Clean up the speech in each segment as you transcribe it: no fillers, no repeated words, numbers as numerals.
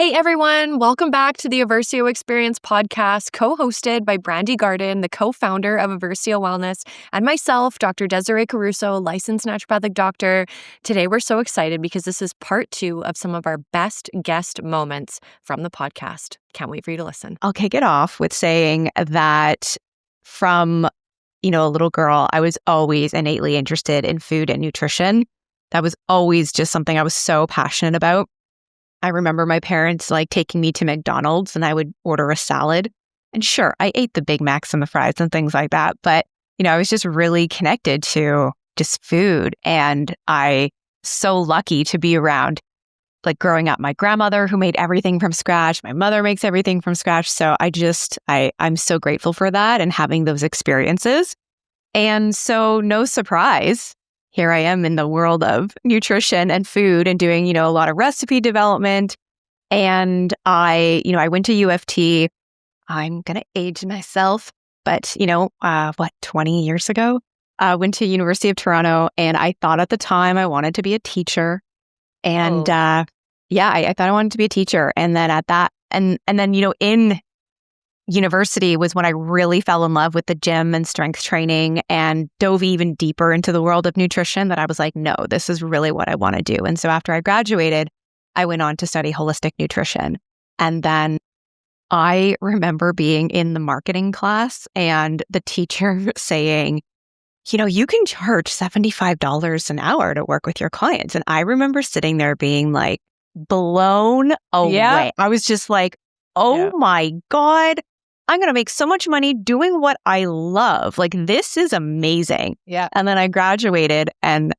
Hey everyone, welcome back to the Eversio Experience podcast, co-hosted by Brandy Garden, the co-founder of Eversio Wellness, and myself, Dr. Desiree Caruso, licensed naturopathic doctor. Today we're so excited because this is part 2 of some of our best guest moments from the podcast. Can't wait for you to listen. I'll kick it off with saying that from, a little girl, I was always innately interested in food and nutrition. That was always just something I was so passionate about. I remember my parents taking me to McDonald's and I would order a salad. And sure, I ate the Big Macs and the fries and things like that. But, I was just really connected to just food. And I so lucky to be around, growing up, my grandmother who made everything from scratch. My mother makes everything from scratch. So I'm so grateful for that and having those experiences. And so no surprise, here I am in the world of nutrition and food and doing, a lot of recipe development. And I went to U of T. I'm going to age myself, but 20 years ago, I went to University of Toronto, and I thought at the time I wanted to be a teacher. And I thought I wanted to be a teacher. And then in university was when I really fell in love with the gym and strength training and dove even deeper into the world of nutrition, that I was like, no, this is really what I want to do. And so after I graduated, I went on to study holistic nutrition. And then I remember being in the marketing class and the teacher saying, you can charge $75 an hour to work with your clients. And I remember sitting there being blown away. Yeah. I was just my God, I'm going to make so much money doing what I love. This is amazing. Yeah. And then I graduated and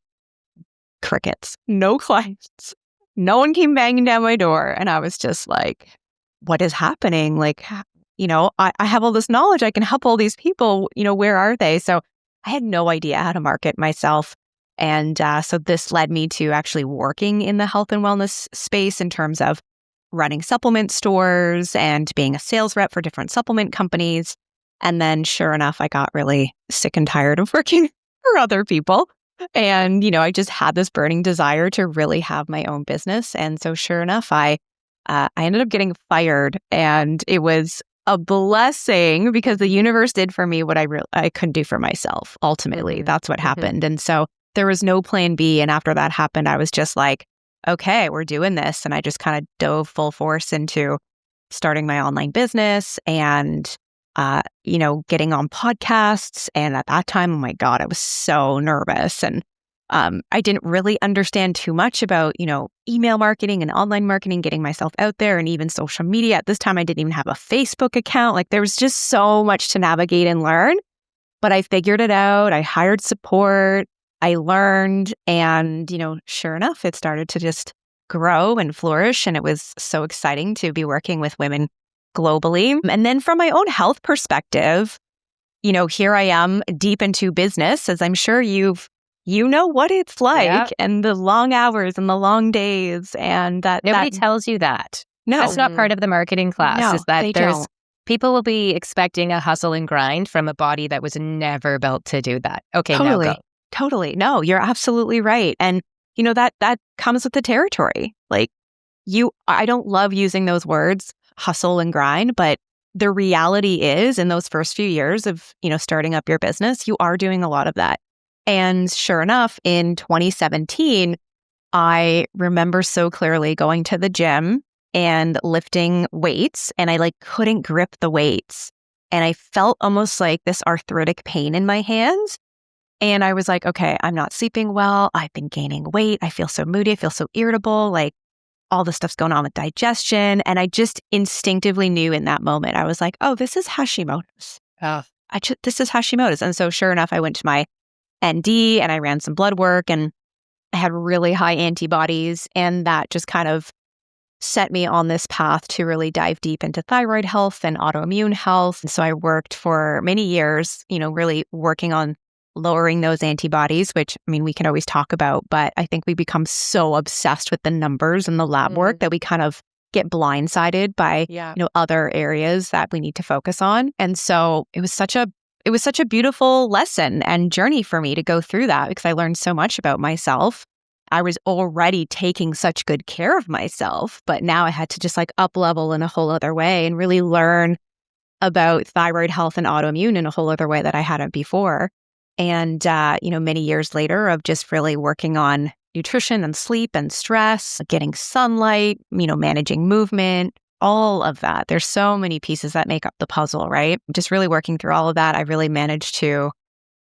crickets, no clients. No one came banging down my door. And I was just what is happening? I have all this knowledge. I can help all these people. Where are they? So I had no idea how to market myself. And so this led me to actually working in the health and wellness space in terms of running supplement stores and being a sales rep for different supplement companies. And then sure enough, I got really sick and tired of working for other people. And, I just had this burning desire to really have my own business. And so sure enough, I ended up getting fired, and it was a blessing because the universe did for me what I couldn't do for myself. Ultimately, that's what happened. And so there was no plan B. And after that happened, I was just okay, we're doing this. And I just kind of dove full force into starting my online business and, getting on podcasts. And at that time, oh my God, I was so nervous. And I didn't really understand too much about, email marketing and online marketing, getting myself out there, and even social media. At this time, I didn't even have a Facebook account. There was just so much to navigate and learn. But I figured it out. I hired support. I learned, and, sure enough, it started to just grow and flourish. And it was so exciting to be working with women globally. And then from my own health perspective, here I am deep into business, as I'm sure you know what it's like, and the long hours and the long days, and that nobody tells you that. No, that's not part of the marketing class. No, is that they there's don't. People will be expecting a hustle and grind from a body that was never built to do that. Okay, totally. now go. Totally. No, you're absolutely right. And, that comes with the territory. I don't love using those words, hustle and grind, but the reality is in those first few years of, starting up your business, you are doing a lot of that. And sure enough, in 2017, I remember so clearly going to the gym and lifting weights, and I couldn't grip the weights. And I felt almost like this arthritic pain in my hands. And I was okay, I'm not sleeping well. I've been gaining weight. I feel so moody. I feel so irritable. All the stuff's going on with digestion. And I just instinctively knew in that moment, I was oh, this is Hashimoto's. Oh. This is Hashimoto's. And so sure enough, I went to my ND and I ran some blood work, and I had really high antibodies. And that just kind of set me on this path to really dive deep into thyroid health and autoimmune health. And so I worked for many years, really working on lowering those antibodies, which, we can always talk about, but I think we become so obsessed with the numbers and the lab work that we kind of get blindsided by, other areas that we need to focus on. And so it was such a beautiful lesson and journey for me to go through that, because I learned so much about myself I was already taking such good care of myself, but now I had to just like up level in a whole other way and really learn about thyroid health and autoimmune in a whole other way that I hadn't before. And, many years later of just really working on nutrition and sleep and stress, getting sunlight, managing movement, all of that. There's so many pieces that make up the puzzle, right? Just really working through all of that, I really managed to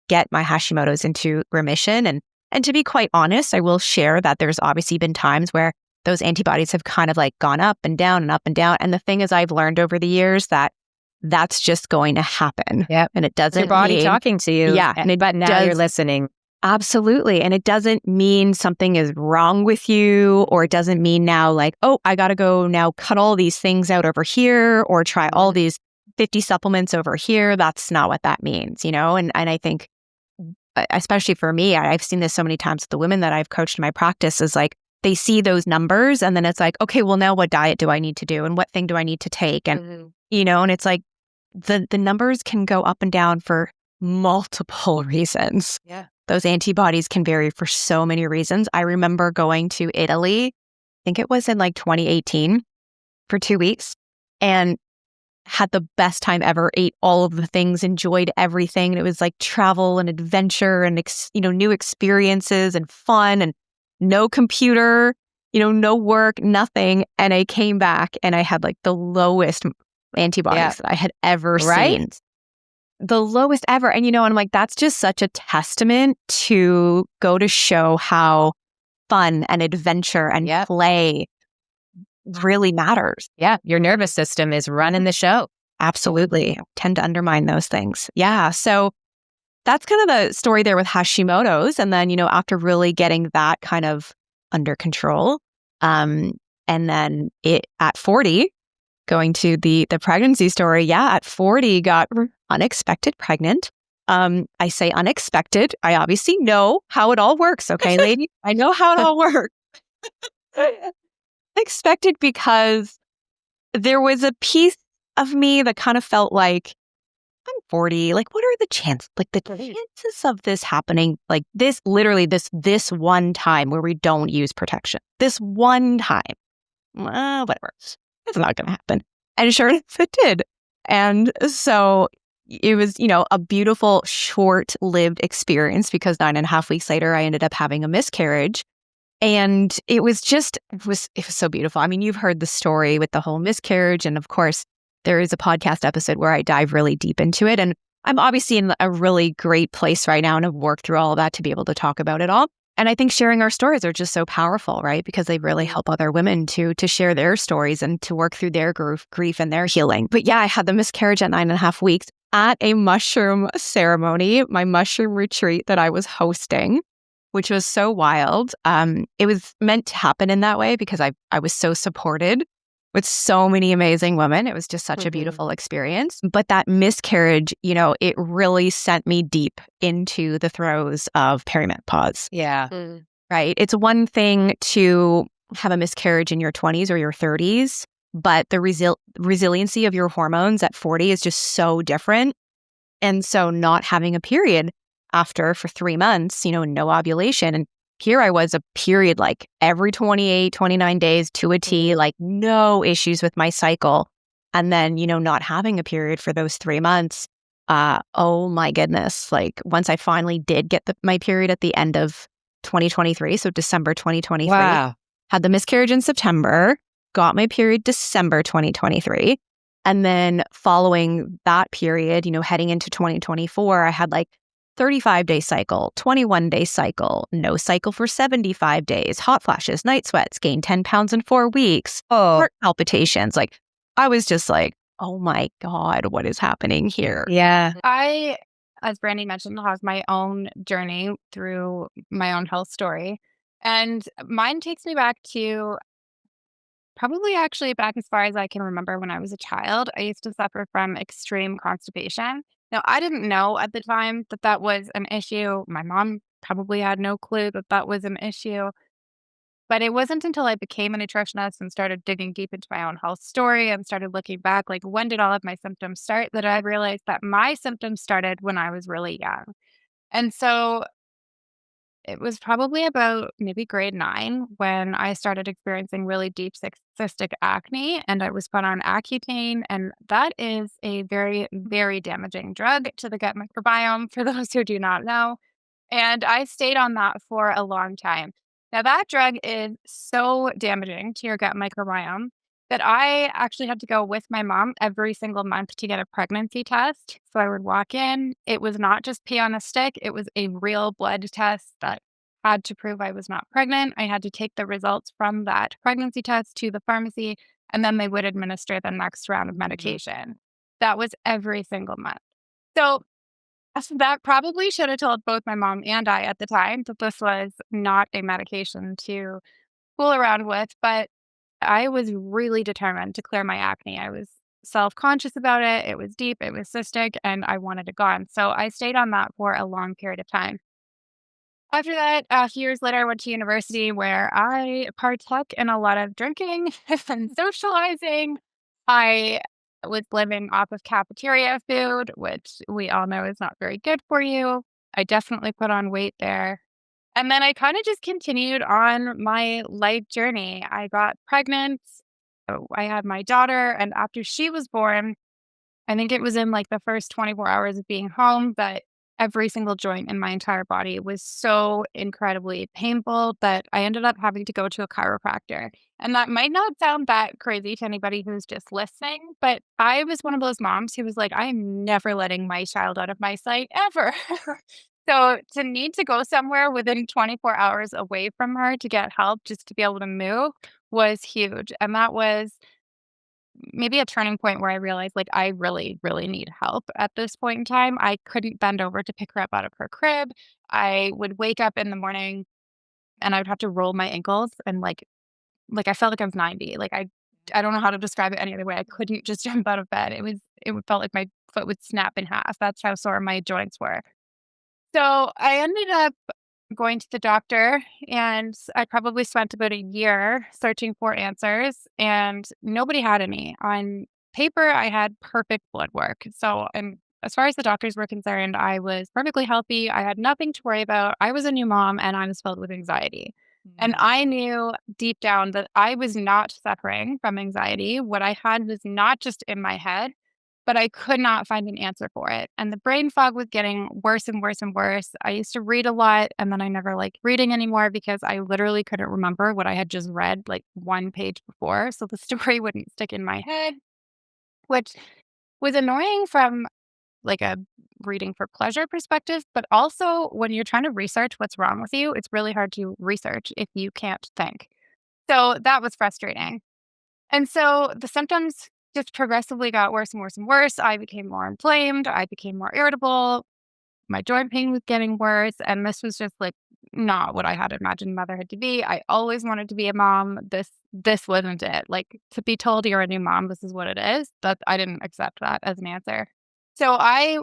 get my Hashimoto's into remission. And to be quite honest, I will share that there's obviously been times where those antibodies have kind of like gone up and down and up and down. And the thing is, I've learned over the years that that's just going to happen. Yeah. And it doesn't Your body mean, talking to you. Yeah. But now you're listening. Absolutely. And it doesn't mean something is wrong with you, or it doesn't mean now like, oh, I got to go now cut all these things out over here or try all these 50 supplements over here. That's not what that means, And I think, especially for me, I've seen this so many times with the women that I've coached in my practice is like, they see those numbers and then it's like, okay, well now what diet do I need to do? And what thing do I need to take? And, and it's like the numbers can go up and down for multiple reasons. Yeah. Those antibodies can vary for so many reasons. I remember going to Italy, I think it was in like 2018 for 2 weeks, and had the best time ever, ate all of the things, enjoyed everything. And it was like travel and adventure and, new experiences and fun and no computer, no work, nothing. And I came back and I had like the lowest antibodies that I had ever seen. The lowest ever. And, I'm like, that's just such a testament to go to show how fun and adventure and play really matters. Yeah. Your nervous system is running the show. Absolutely. I tend to undermine those things. Yeah. So that's kind of the story there with Hashimoto's. And then, after really getting that kind of under control, and then at 40, going to the pregnancy story. Yeah. At 40, got unexpected pregnant. I say unexpected. I obviously know how it all works. Okay, lady, I know how it all works. Unexpected because there was a piece of me that kind of felt like, I'm 40. Like, what are the chances? Like the chances of this happening, like this, literally this one time where we don't use protection. This one time, whatever. It's not going to happen. And sure enough, it did. And so it was, a beautiful, short-lived experience because 9.5 weeks later, I ended up having a miscarriage. And it was so beautiful. I mean, you've heard the story with the whole miscarriage. And of course, there is a podcast episode where I dive really deep into it. And I'm obviously in a really great place right now and have worked through all of that to be able to talk about it all. And I think sharing our stories are just so powerful, right? Because they really help other women to share their stories and to work through their grief and their healing. But yeah, I had the miscarriage at 9.5 weeks at a mushroom ceremony, my mushroom retreat that I was hosting, which was so wild. It was meant to happen in that way because I was so supported with so many amazing women. It was just such a beautiful experience. But that miscarriage, it really sent me deep into the throes of perimenopause. Yeah. Right? It's one thing to have a miscarriage in your 20s or your 30s, but the resiliency of your hormones at 40 is just so different. And so not having a period after for 3 months, no ovulation. And here I was, a period like every 28, 29 days to a T, like no issues with my cycle. And then, not having a period for those 3 months. Oh my goodness. Like once I finally did get my period at the end of 2023, so December 2023, had the miscarriage in September, got my period December 2023. And then following that period, heading into 2024, I had like 35-day cycle, 21-day cycle, no cycle for 75 days, hot flashes, night sweats, gained 10 pounds in 4 weeks, heart palpitations. Like, I was just like, oh my God, what is happening here? Yeah. I, as Brandy mentioned, have my own journey through my own health story. And mine takes me back to probably actually back as far as I can remember when I was a child. I used to suffer from extreme constipation. Now, I didn't know at the time that that was an issue. My mom probably had no clue that that was an issue. But it wasn't until I became a nutritionist and started digging deep into my own health story and started looking back, like when did all of my symptoms start, that I realized that my symptoms started when I was really young. And so It was probably about maybe grade 9 when I started experiencing really deep cystic acne, and I was put on Accutane, and that is a very, very damaging drug to the gut microbiome, for those who do not know. And I stayed on that for a long time. Now, that drug is so damaging to your gut microbiome that I actually had to go with my mom every single month to get a pregnancy test. So I would walk in. It was not just pee on a stick, it was a real blood test that had to prove I was not pregnant. I had to take the results from that pregnancy test to the pharmacy, and then they would administer the next round of medication. That was every single month. So that probably should have told both my mom and I at the time that this was not a medication to fool around with, but I was really determined to clear my acne. I was self-conscious about it. It was deep, it was cystic, and I wanted it gone. So I stayed on that for a long period of time. After that, a few years later, I went to university where I partook in a lot of drinking and socializing. I was living off of cafeteria food, which we all know is not very good for you. I definitely put on weight there. And then I kind of just continued on my life journey. I got pregnant. I had my daughter. And after she was born, I think it was in like the first 24 hours of being home that every single joint in my entire body was so incredibly painful that I ended up having to go to a chiropractor. And that might not sound that crazy to anybody who's just listening, but I was one of those moms who was like, I am never letting my child out of my sight ever. So to need to go somewhere within 24 hours away from her to get help just to be able to move was huge. And that was maybe a turning point where I realized, like, I really, really need help at this point in time. I couldn't bend over to pick her up out of her crib. I would wake up in the morning and I would have to roll my ankles and like I felt like I was 90. Like I don't know how to describe it any other way. I couldn't just jump out of bed. It felt like my foot would snap in half. That's how sore my joints were. So I ended up going to the doctor, and I probably spent about a year searching for answers, and nobody had any. On paper, I had perfect blood work. So, and as far as the doctors were concerned, I was perfectly healthy. I had nothing to worry about. I was a new mom, and I was filled with anxiety. And I knew deep down that I was not suffering from anxiety. What I had was not just in my head, but I could not find an answer for it. And the brain fog was getting worse and worse and worse. I used to read a lot, and then I never liked reading anymore because I literally couldn't remember what I had just read like one page before. So the story wouldn't stick in my head, which was annoying from like a reading for pleasure perspective. But also when you're trying to research what's wrong with you, it's really hard to research if you can't think. So that was frustrating. And so the symptoms just progressively got worse and worse and worse. I became more inflamed. I became more irritable. My joint pain was getting worse. And this was just like not what I had imagined motherhood to be. I always wanted to be a mom. This wasn't it. Like to be told you're a new mom, this is what it is. That I didn't accept that as an answer. So I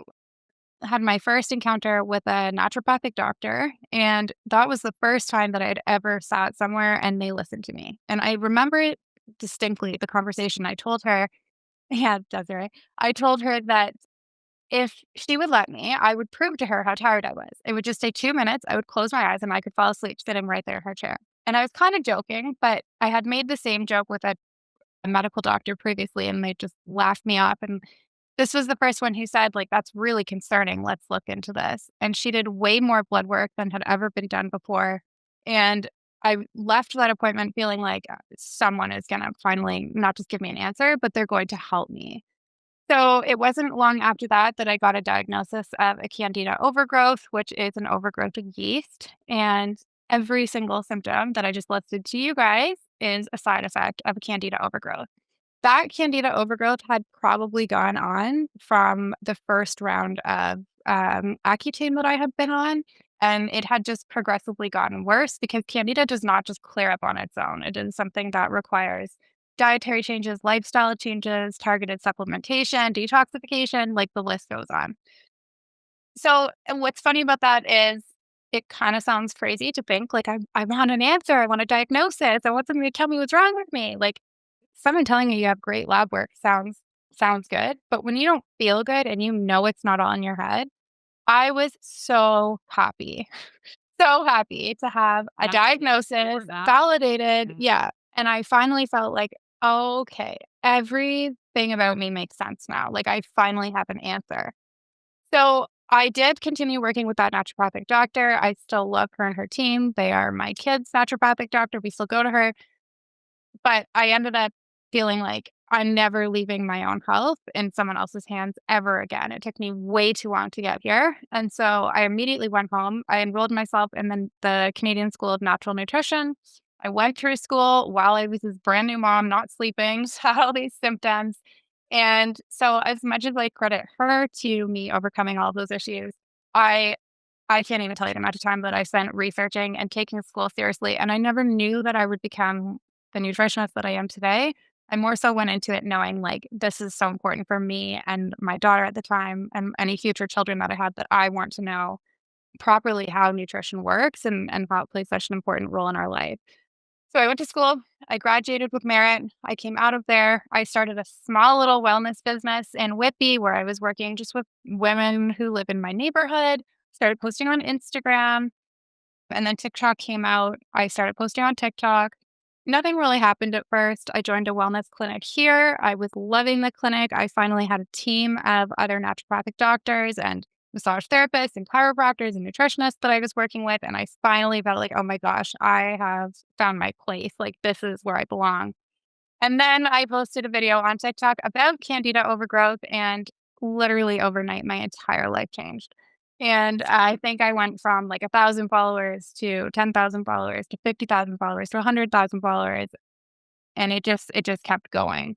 had my first encounter with a naturopathic doctor, and that was the first time that I had ever sat somewhere and they listened to me. And I remember it distinctly, the conversation. I told her, yeah, Desiree, I told her that if she would let me, I would prove to her how tired I was. It would just take 2 minutes. I would close my eyes and I could fall asleep sitting right there in her chair. And I was kind of joking, but I had made the same joke with a medical doctor previously, and they just laughed me off. And this was the first one who said, like, that's really concerning. Let's look into this. And she did way more blood work than had ever been done before. And I left that appointment feeling like someone is going to finally not just give me an answer, but they're going to help me. So it wasn't long after that that I got a diagnosis of a candida overgrowth, which is an overgrowth of yeast. And every single symptom that I just listed to you guys is a side effect of a candida overgrowth. That candida overgrowth had probably gone on from the first round of Accutane that I had been on, and it had just progressively gotten worse because candida does not just clear up on its own. It is something that requires dietary changes, lifestyle changes, targeted supplementation, detoxification, like the list goes on. So, and what's funny about that is it kind of sounds crazy to think like I want an answer, I want a diagnosis, I want somebody to tell me what's wrong with me. Like someone telling you have great lab work sounds good, but when you don't feel good and you know it's not all in your head, I was so happy. so happy to have a diagnosis validated. Yeah. And I finally felt like, okay, everything about me makes sense now. Like I finally have an answer. So I did continue working with that naturopathic doctor. I still love her and her team. They are my kids' naturopathic doctor. We still go to her. But I ended up feeling like I'm never leaving my own health in someone else's hands ever again. It took me way too long to get here. And so I immediately went home. I enrolled myself in the Canadian School of Natural Nutrition. I went through school while I was this brand new mom, not sleeping, had all these symptoms. And so as much as I credit her to me overcoming all of those issues, I I can't even tell you the amount of time that I spent researching and taking school seriously. And I never knew that I would become the nutritionist that I am today. I more so went into it knowing like this is so important for me and my daughter at the time and any future children that I had, that I want to know properly how nutrition works and how it plays such an important role in our life. So I went to school. I graduated with merit. I came out of there. I started a small little wellness business in Whitby where I was working just with women who live in my neighborhood. Started posting on Instagram, and then TikTok came out. I started posting on TikTok. Nothing really happened at first. I joined a wellness clinic here. I was loving the clinic. I finally had a team of other naturopathic doctors and massage therapists and chiropractors and nutritionists that I was working with. And I finally felt like, oh my gosh, I have found my place. Like, this is where I belong. And then I posted a video on TikTok about candida overgrowth, and literally overnight, my entire life changed. And I think I went from like 1,000 followers to 10,000 followers to 50,000 followers to 100,000 followers. And it just kept going.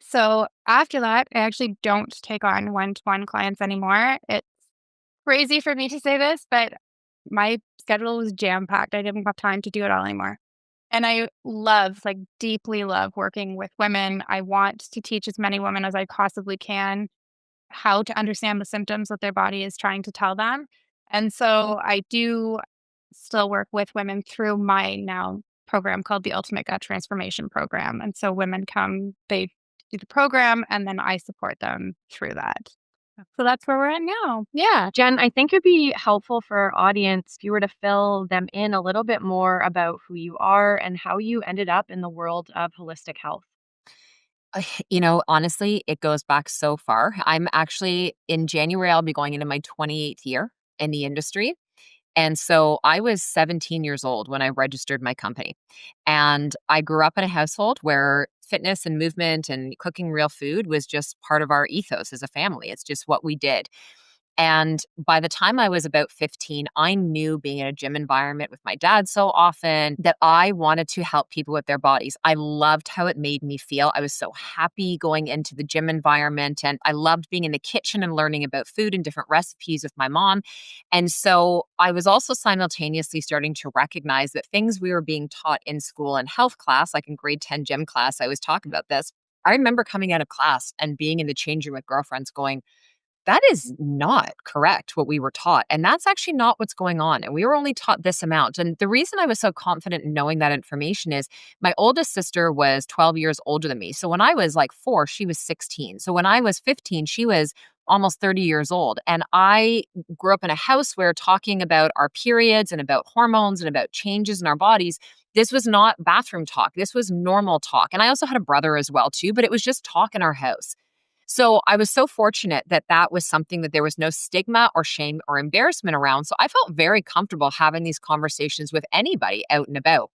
So after that, I actually don't take on one-to-one clients anymore. It's crazy for me to say this, but my schedule was jam-packed. I didn't have time to do it all anymore. And I love, like, deeply love working with women. I want to teach as many women as I possibly can how to understand the symptoms that their body is trying to tell them. And so I do still work with women through my now program called the Ultimate Gut Transformation Program. And so women come, they do the program, and then I support them through that. So that's where we're at now. Yeah. Jen, I think it'd be helpful for our audience if you were to fill them in a little bit more about who you are and how you ended up in the world of holistic health. Honestly, it goes back so far. I'm actually in January, I'll be going into my 28th year in the industry. And so I was 17 years old when I registered my company. And I grew up in a household where fitness and movement and cooking real food was just part of our ethos as a family. It's just what we did. And by the time I was about 15, I knew being in a gym environment with my dad so often that I wanted to help people with their bodies. I loved how it made me feel. I was so happy going into the gym environment, and I loved being in the kitchen and learning about food and different recipes with my mom. And so I was also simultaneously starting to recognize that things we were being taught in school and health class, like in grade 10 gym class, I always talk about this. I remember coming out of class and being in the change room with girlfriends going, that is not correct what we were taught. And that's actually not what's going on. And we were only taught this amount. And the reason I was so confident in knowing that information is my oldest sister was 12 years older than me. So when I was like 4, she was 16. So when I was 15, she was almost 30 years old. And I grew up in a house where talking about our periods and about hormones and about changes in our bodies, this was not bathroom talk. This was normal talk. And I also had a brother as well too, but it was just talk in our house. So I was so fortunate that that was something that there was no stigma or shame or embarrassment around. So I felt very comfortable having these conversations with anybody out and about.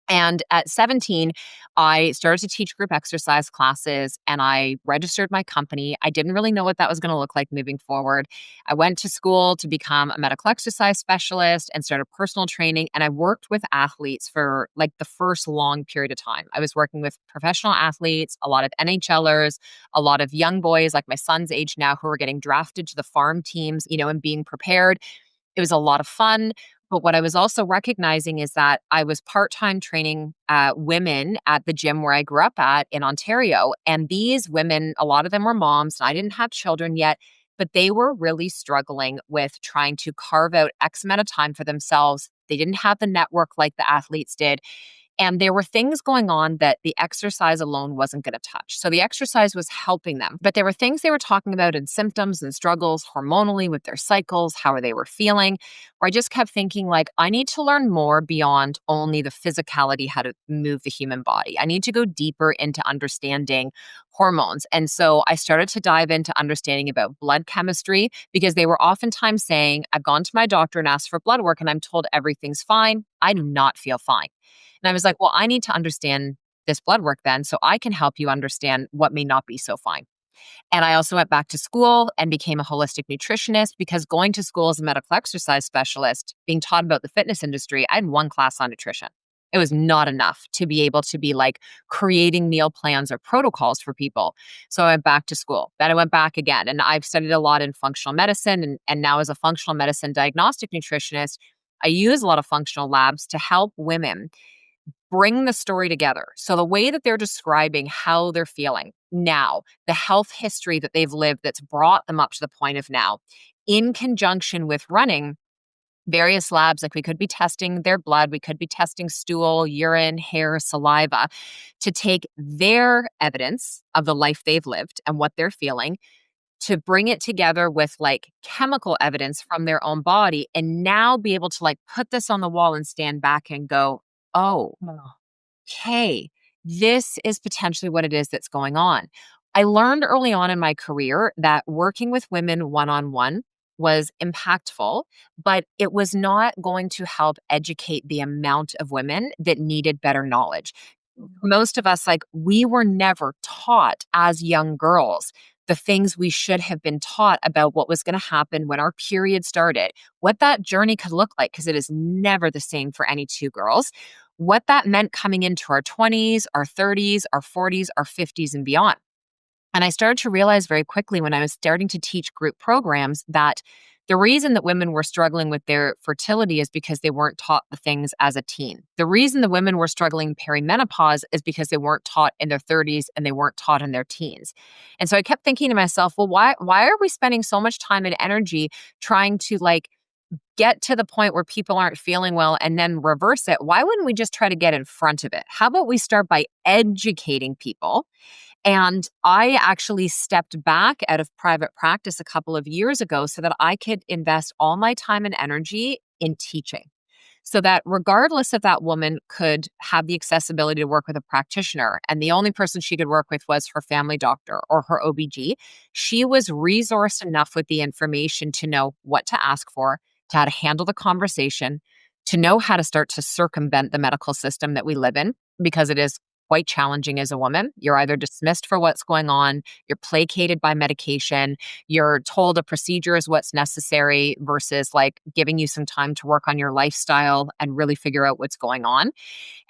And at 17, I started to teach group exercise classes and I registered my company. I didn't really know what that was going to look like moving forward. I went to school to become a medical exercise specialist and started personal training. And I worked with athletes for like the first long period of time. I was working with professional athletes, a lot of NHLers, a lot of young boys like my son's age now who are getting drafted to the farm teams, and being prepared. It was a lot of fun. But what I was also recognizing is that I was part-time training women at the gym where I grew up at in Ontario. And these women, a lot of them were moms, and I didn't have children yet, but they were really struggling with trying to carve out X amount of time for themselves. They didn't have the network like the athletes did. And there were things going on that the exercise alone wasn't going to touch. So the exercise was helping them. But there were things they were talking about in symptoms and struggles hormonally with their cycles, how they were feeling, where I just kept thinking, like, I need to learn more beyond only the physicality, how to move the human body. I need to go deeper into understanding hormones. And so I started to dive into understanding about blood chemistry, because they were oftentimes saying, I've gone to my doctor and asked for blood work and I'm told everything's fine. I do not feel fine. And I was like, well, I need to understand this blood work then so I can help you understand what may not be so fine. And I also went back to school and became a holistic nutritionist, because going to school as a medical exercise specialist, being taught about the fitness industry, I had one class on nutrition. It was not enough to be able to be like creating meal plans or protocols for people. So I went back to school. Then I went back again, and I've studied a lot in functional medicine. And now as a functional medicine diagnostic nutritionist, I use a lot of functional labs to help women bring the story together. So the way that they're describing how they're feeling now, the health history that they've lived that's brought them up to the point of now, in conjunction with running various labs, like we could be testing their blood, we could be testing stool, urine, hair, saliva, to take their evidence of the life they've lived and what they're feeling, to bring it together with like chemical evidence from their own body, and now be able to like put this on the wall and stand back and go, oh, okay, this is potentially what it is that's going on. I learned early on in my career that working with women one-on-one was impactful, but it was not going to help educate the amount of women that needed better knowledge. Most of us, like, we were never taught as young girls the things we should have been taught about what was going to happen when our period started, what that journey could look like, because it is never the same for any two girls, what that meant coming into our 20s, our 30s, our 40s, our 50s, and beyond. And I started to realize very quickly when I was starting to teach group programs that the reason that women were struggling with their fertility is because they weren't taught the things as a teen. The reason the women were struggling perimenopause is because they weren't taught in their 30s and they weren't taught in their teens. And so I kept thinking to myself, well, why are we spending so much time and energy trying to like get to the point where people aren't feeling well and then reverse it? Why wouldn't we just try to get in front of it? How about we start by educating people? And I actually stepped back out of private practice a couple of years ago so that I could invest all my time and energy in teaching, so that regardless if that woman could have the accessibility to work with a practitioner and the only person she could work with was her family doctor or her OBG, she was resourced enough with the information to know what to ask for, to how to handle the conversation, to know how to start to circumvent the medical system that we live in, because it is quite challenging as a woman. You're either dismissed for what's going on, you're placated by medication, you're told a procedure is what's necessary versus like giving you some time to work on your lifestyle and really figure out what's going on.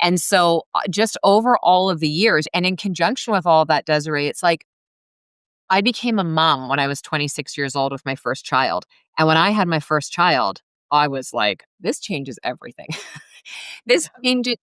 And so just over all of the years, and in conjunction with all of that, Desiree, it's like I became a mom when I was 26 years old with my first child. And when I had my first child, I was like, this changes everything. This changes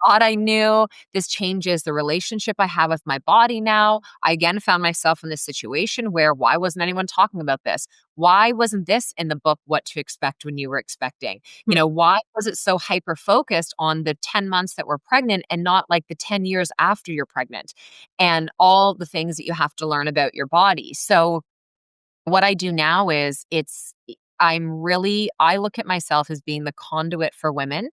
what I knew. This changes the relationship I have with my body now. I again found myself in this situation where, why wasn't anyone talking about this? Why wasn't this in the book, What to Expect When You Were Expecting? You know, why was it so hyper focused on the 10 months that we're pregnant and not like the 10 years after you're pregnant and all the things that you have to learn about your body? So what I do now is I look at myself as being the conduit for women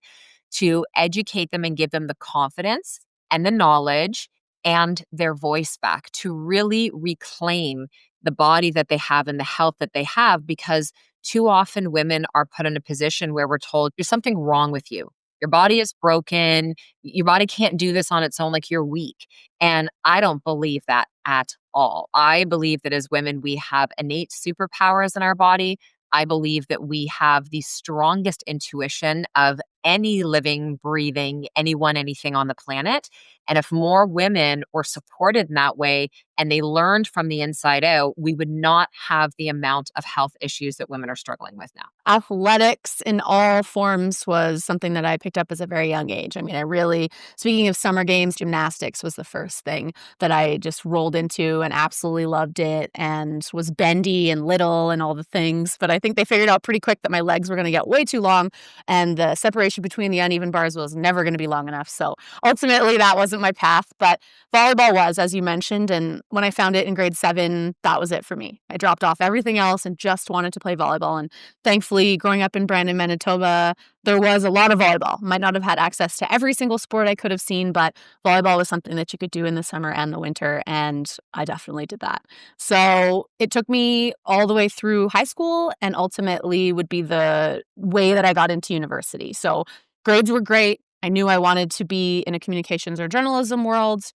to educate them and give them the confidence and the knowledge and their voice back to really reclaim the body that they have and the health that they have, because too often women are put in a position where we're told there's something wrong with you. Your body is broken. Your body can't do this on its own, like you're weak. And I don't believe that at all. I believe that as women, we have innate superpowers in our body. I believe that we have the strongest intuition of any living, breathing, anyone, anything on the planet. And if more women were supported in that way and they learned from the inside out, we would not have the amount of health issues that women are struggling with now. Athletics in all forms was something that I picked up as a very young age. I mean, speaking of summer games, gymnastics was the first thing that I just rolled into and absolutely loved it, and was bendy and little and all the things. But I think they figured out pretty quick that my legs were going to get way too long and the separation separation between the uneven bars was never going to be long enough. So ultimately, that wasn't my path. But volleyball was, as you mentioned. And when I found it in grade 7, that was it for me. I dropped off everything else and just wanted to play volleyball. And thankfully, growing up in Brandon, Manitoba, there was a lot of volleyball. Might not have had access to every single sport I could have seen, but volleyball was something that you could do in the summer and the winter, and I definitely did that. So it took me all the way through high school and ultimately would be the way that I got into university. So grades were great. I knew I wanted to be in a communications or journalism world.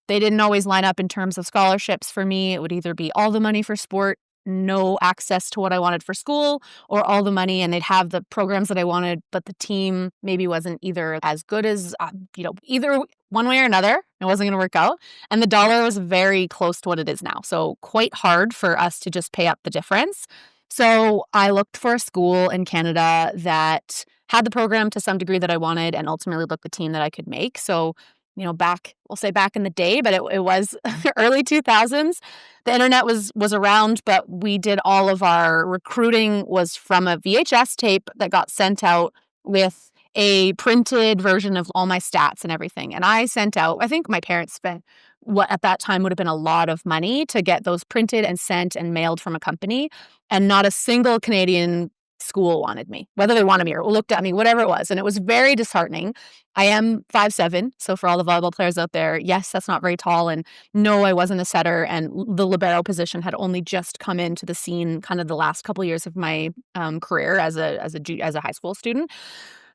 They didn't always line up in terms of scholarships for me. It would either be all the money for sport, no access to what I wanted for school, or all the money and they'd have the programs that I wanted, but the team maybe wasn't either as good as, either one way or another. It wasn't going to work out. And the dollar was very close to what it is now. So quite hard for us to just pay up the difference. So I looked for a school in Canada that had the program to some degree that I wanted and ultimately looked the team that I could make. So we'll say back in the day, but it was early 2000s. The internet was around, but we did all of our recruiting was from a VHS tape that got sent out with a printed version of all my stats and everything. And I sent out, I think my parents spent what at that time would have been a lot of money to get those printed and sent and mailed from a company. And not a single Canadian school wanted me, whether they wanted me or looked at me, whatever it was. And it was very disheartening. I am 5'7", so for all the volleyball players out there, yes, that's not very tall. And no, I wasn't a setter. And the libero position had only just come into the scene kind of the last couple of years of my career as a high school student.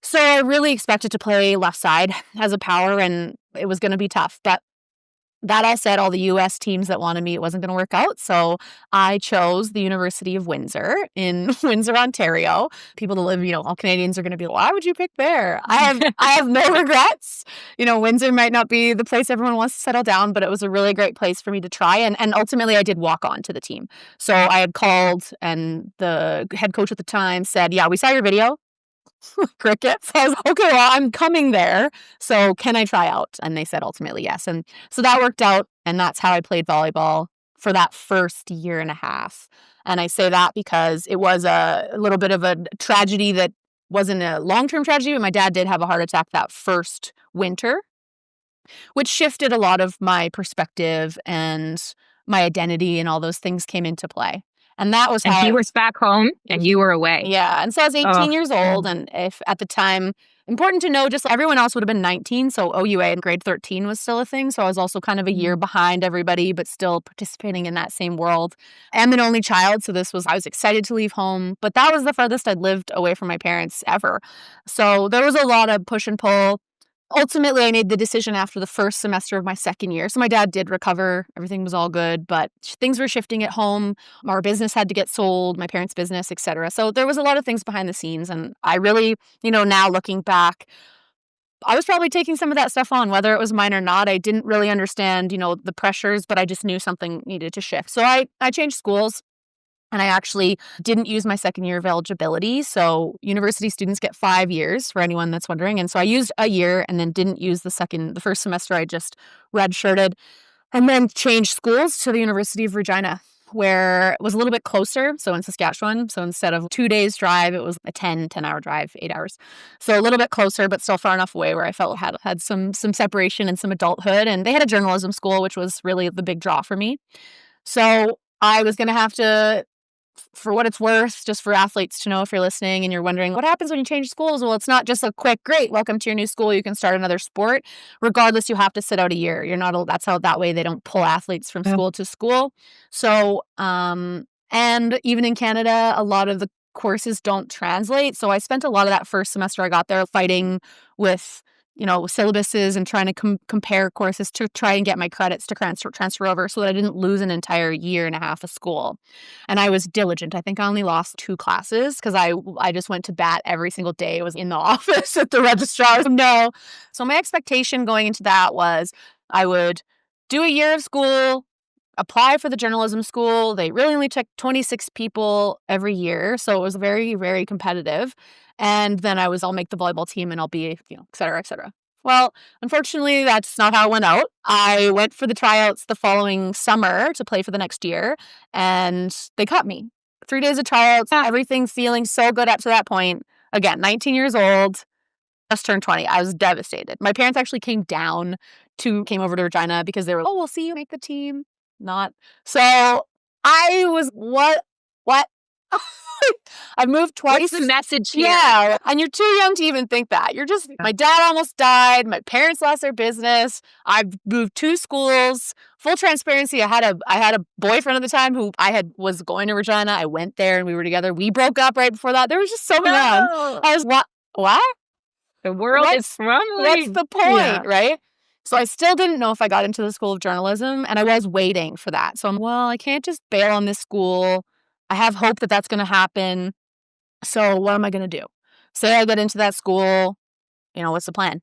So I really expected to play left side as a power, and it was going to be tough. But that all said, all the U.S. teams that wanted me, it wasn't going to work out. So I chose the University of Windsor in Windsor, Ontario. People that live, all Canadians are going to be, why would you pick there? I have no regrets. Windsor might not be the place everyone wants to settle down, but it was a really great place for me to try. And ultimately, I did walk on to the team. So I had called, and the head coach at the time said, yeah, we saw your video. Crickets. I was like, okay, well, I'm coming there. So can I try out? And they said ultimately yes. And so that worked out. And that's how I played volleyball for that first year and a half. And I say that because it was a little bit of a tragedy that wasn't a long-term tragedy, but my dad did have a heart attack that first winter, which shifted a lot of my perspective and my identity, and all those things came into play. And that was how he was back home and you were away. Yeah. And so I was 18 years old. And if at the time, important to know, just everyone else would have been 19. So OUA in grade 13 was still a thing. So I was also kind of a year behind everybody, but still participating in that same world. I'm an only child. So I was excited to leave home. But that was the farthest I'd lived away from my parents ever. So there was a lot of push and pull. Ultimately, I made the decision after the first semester of my second year. So my dad did recover. Everything was all good, but things were shifting at home. Our business had to get sold, my parents' business, etc. So there was a lot of things behind the scenes. And I really, now looking back, I was probably taking some of that stuff on, whether it was mine or not. I didn't really understand, the pressures, but I just knew something needed to shift. So I changed schools. And I actually didn't use my second year of eligibility. So university students get 5 years, for anyone that's wondering. And so I used a year and then didn't use the first semester. I just redshirted and then changed schools to the University of Regina, where it was a little bit closer. So in Saskatchewan. So instead of 2 days drive, it was a 10-hour drive, 8 hours. So a little bit closer, but still far enough away where I felt had some separation and some adulthood. And they had a journalism school, which was really the big draw for me. So I was going to have to, for what it's worth, just for athletes to know, if you're listening and you're wondering what happens when you change schools, well, it's not just a quick, great, welcome to your new school, you can start another sport. Regardless, you have to sit out a year. That way they don't pull athletes from school to school. So, and even in Canada, a lot of the courses don't translate. So I spent a lot of that first semester I got there fighting with syllabuses and trying to compare courses to try and get my credits to transfer over so that I didn't lose an entire year and a half of school. And I was diligent. I think I only lost 2 classes because I just went to bat every single day. I was in the office at the registrar. No. So my expectation going into that was I would do a year of school, apply for the journalism school. They really only took 26 people every year. So it was very, very competitive. And then I'll make the volleyball team and I'll be, et cetera, et cetera. Well, unfortunately, that's not how it went out. I went for the tryouts the following summer to play for the next year, and they cut me. 3 days of tryouts, everything feeling so good up to that point. Again, 19 years old, just turned 20. I was devastated. My parents actually came over to Regina because they were, oh, we'll see you make the team. Not. So I was, what? I've moved twice. What's the message here? Yeah. And you're too young to even think that. My dad almost died. My parents lost their business. I've moved 2 schools. Full transparency. I had a boyfriend at the time who was going to Regina. I went there and we were together. We broke up right before that. There was just so many on. I was, what? The world is crumbling. What's the point, right? So I still didn't know if I got into the School of Journalism, and I was waiting for that. So I can't just bail on this school. I have hope that that's going to happen. So what am I going to do? Say I get into that school, what's the plan?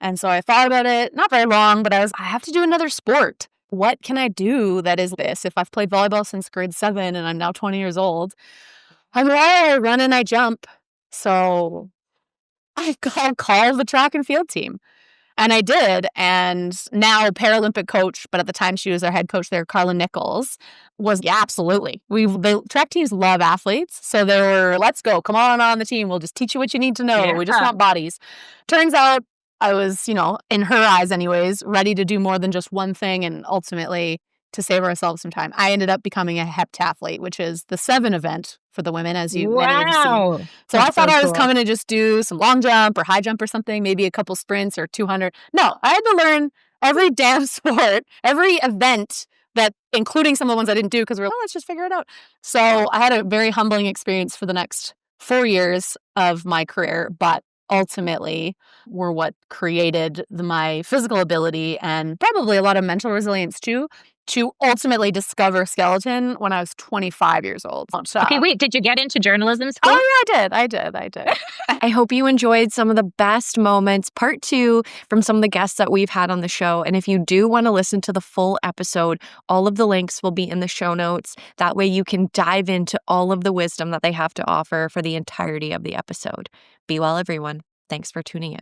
And so I thought about it, not very long, but I have to do another sport. What can I do that is this? If I've played volleyball since grade 7 and I'm now 20 years old, I run and I jump. So I call the track and field team. And I did. And now Paralympic coach, but at the time she was our head coach there, Carla Nichols, was, yeah, absolutely. The track teams love athletes. So they were, let's go. Come on the team. We'll just teach you what you need to know. Yeah. We just want bodies. Turns out I was, in her eyes anyways, ready to do more than just one thing. And ultimately, to save ourselves some time, I ended up becoming a heptathlete, which is the 7 event for the women, as you many of you see. So I thought I was coming to just do some long jump or high jump or something, maybe a couple sprints or 200. No, I had to learn every damn sport, every event, that, including some of the ones I didn't do because we were, let's just figure it out. So I had a very humbling experience for the next 4 years of my career, but ultimately were what created my physical ability and probably a lot of mental resilience too, to ultimately discover skeleton when I was 25 years old. Okay, wait, did you get into journalism school? Oh, yeah, I did. I hope you enjoyed some of the best moments, part 2, from some of the guests that we've had on the show. And if you do want to listen to the full episode, all of the links will be in the show notes. That way you can dive into all of the wisdom that they have to offer for the entirety of the episode. Be well, everyone. Thanks for tuning in.